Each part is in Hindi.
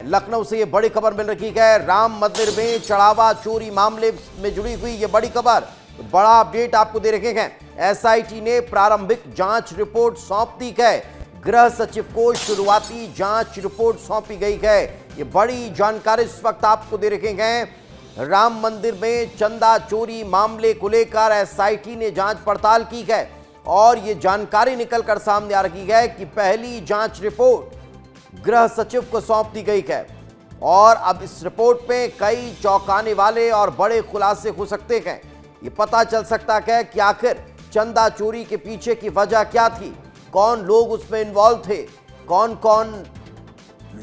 लखनऊ से ये बड़ी खबर मिल रही है। राम मंदिर में चढ़ावा चोरी मामले में जुड़ी हुई ये बड़ी खबर, बड़ा अपडेट आपको दे रखे हैं। एसआईटी ने प्रारंभिक जांच रिपोर्ट सौंप दी है। गृह सचिव को शुरुआती जांच रिपोर्ट सौंपी गई है। ये बड़ी जानकारी इस वक्त आपको दे रखे हैं। राम मंदिर में चंदा चोरी मामले को लेकर एसआईटी ने जांच पड़ताल की है और ये जानकारी निकलकर सामने आ रही है कि पहली जांच रिपोर्ट गृह सचिव को सौंप दी गई है और अब इस रिपोर्ट में कई चौंकाने वाले और बड़े खुलासे हो सकते हैं। ये पता चल सकता है कि आखिर चंदा चोरी के पीछे की वजह क्या थी, कौन लोग उसमें इन्वॉल्व थे, कौन कौन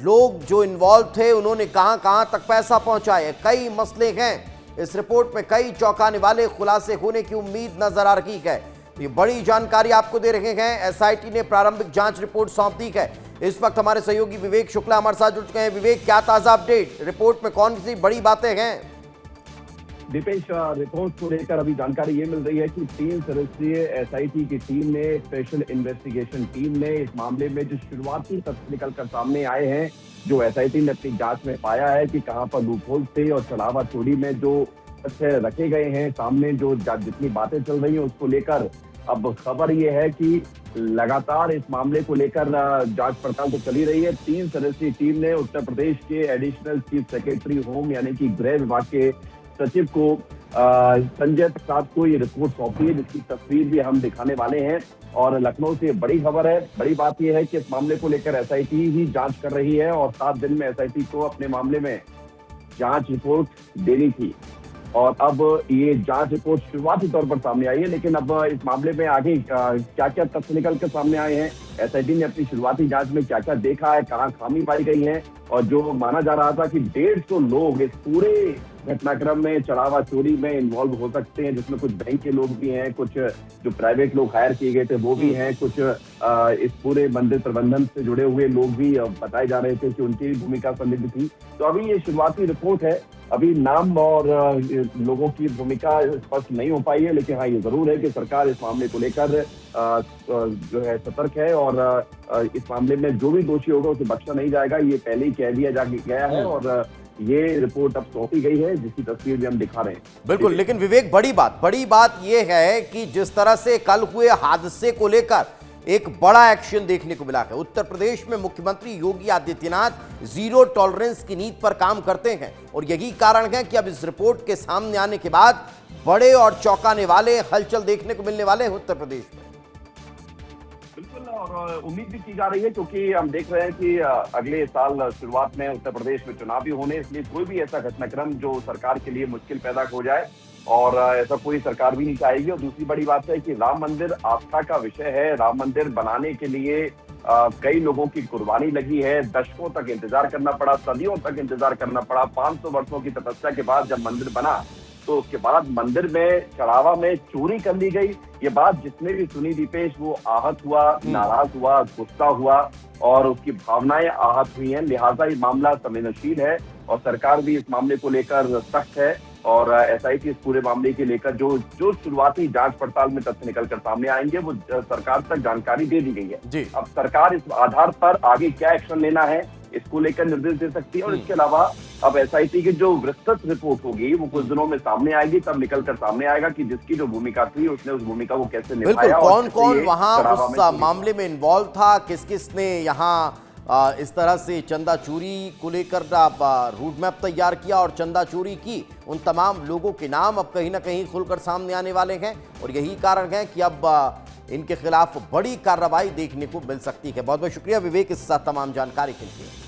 लोग जो इन्वॉल्व थे उन्होंने कहां कहां तक पैसा पहुंचाया। कई मसले हैं इस रिपोर्ट में, कई चौंकाने वाले खुलासे होने की उम्मीद नजर आ रही है। ये बड़ी जानकारी आपको दे रहे हैं। एसआईटी ने प्रारंभिक जांच रिपोर्ट सौंप दी है। इस वक्त हमारे सहयोगी विवेक शुक्ला हमारे साथ जुड़ चुके हैं। विवेक, क्या ताजा अपडेट, रिपोर्ट में कौन सी बड़ी बातें हैं? दीपेश, रिपोर्ट को लेकर अभी जानकारी ये मिल रही है कि 3 सदस्यीय एसआईटी की टीम ने, स्पेशल इन्वेस्टिगेशन टीम ने इस मामले में जो शुरुआती तथ्य निकलकर सामने आए हैं, जो एसआईटी ने अपनी जांच में पाया है कि कहां पर लूपहोल थे और चढ़ावा चोरी में जो तथ्य रखे गए हैं सामने, जो जितनी बातें चल रही हैं उसको लेकर अब खबर ये है कि लगातार इस मामले को लेकर जांच पड़ताल तो चली रही है। 3 सदस्यीय टीम ने उत्तर प्रदेश के एडिशनल चीफ सेक्रेटरी होम यानी कि गृह विभाग के सचिव को संजय प्रसाद को ये रिपोर्ट सौंपी है, जिसकी तस्वीर भी हम दिखाने वाले हैं। और लखनऊ से बड़ी खबर है। बड़ी बात यह है कि इस मामले को लेकर एसआईटी ही जांच कर रही है और 7 दिन में एसआईटी को अपने मामले में जांच रिपोर्ट देनी थी और अब ये जांच रिपोर्ट शुरुआती तौर पर सामने आई है। लेकिन अब इस मामले में आगे क्या क्या तथ्य निकल कर सामने आए हैं, एसआईटी ने अपनी शुरुआती जांच में क्या क्या देखा है, कहां खामी पाई गई है, और जो माना जा रहा था कि 150 लोग इस पूरे घटनाक्रम में चढ़ावा चोरी में इन्वॉल्व हो सकते हैं, जिसमें कुछ बैंक के लोग भी हैं, कुछ जो प्राइवेट लोग हायर किए गए थे वो भी हैं, कुछ इस पूरे मंदिर प्रबंधन से जुड़े हुए लोग भी बताए जा रहे थे कि उनकी भूमिका संलिग्ध थी। तो अभी ये शुरुआती रिपोर्ट है, अभी नाम और लोगों की भूमिका स्पष्ट नहीं हो पाई है। लेकिन हाँ, ये जरूर है कि सरकार इस मामले को लेकर जो है सतर्क है और इस मामले में जो भी दोषी होगा उसे बख्शा नहीं जाएगा, ये पहले ही कह दिया गया है और ये रिपोर्ट अब सौंपी गई है, जिसकी तस्वीर भी हम दिखा रहे हैं। बिल्कुल, लेकिन विवेक, बड़ी बात यह है कि जिस तरह से कल हुए हादसे को लेकर एक बड़ा एक्शन देखने को मिला है। उत्तर प्रदेश में मुख्यमंत्री योगी आदित्यनाथ जीरो टॉलरेंस की नीति पर काम करते हैं और यही कारण है कि अब इस रिपोर्ट के सामने आने के बाद बड़े और चौंकाने वाले हलचल देखने को मिलने वाले हैं उत्तर प्रदेश में। बिल्कुल, और उम्मीद भी की जा रही है क्योंकि हम देख रहे हैं कि अगले साल शुरुआत में उत्तर प्रदेश में चुनाव भी होने, इसलिए कोई भी ऐसा घटनाक्रम जो सरकार के लिए मुश्किल पैदा हो जाए और ऐसा कोई सरकार भी नहीं चाहेगी। और दूसरी बड़ी बात है कि राम मंदिर आस्था का विषय है। राम मंदिर बनाने के लिए कई लोगों की कुर्बानी लगी है, दशकों तक इंतजार करना पड़ा, सदियों तक इंतजार करना पड़ा। 500 वर्षों की तपस्या के बाद जब मंदिर बना तो उसके बाद मंदिर में चढ़ावा में चोरी कर ली गई। ये बात जिसने भी सुनी दीपेश, वो आहत हुआ, नाराज हुआ, गुस्सा हुआ और उसकी भावनाएं आहत हुई हैं। लिहाजा ये मामला संवेदनशील है और सरकार भी इस मामले को लेकर सख्त है और एसआईटी इस पूरे मामले के लेकर जो शुरुआती जांच पड़ताल में तथ्य निकलकर सामने आएंगे वो सरकार तक जानकारी दे दी गई है। अब सरकार इस आधार पर आगे क्या एक्शन लेना है इसको लेकर निर्देश दे सकती है और इसके अलावा अब एसआईटी की जो विस्तृत रिपोर्ट होगी वो कुछ दिनों में सामने आएगी, तब निकलकर सामने आएगा कि जिसकी जो भूमिका थी उसने उस भूमिका को कैसे निभाया, कौन कौन वहां उस मामले में इन्वॉल्व था, किस किस ने यहाँ इस तरह से चंदा चोरी को लेकर रूट मैप तैयार किया और चंदा चोरी की, उन तमाम लोगों के नाम अब कहीं ना कहीं खुलकर सामने आने वाले हैं और यही कारण है कि अब इनके खिलाफ बड़ी कार्रवाई देखने को मिल सकती है। बहुत बहुत शुक्रिया विवेक इस तमाम जानकारी के लिए।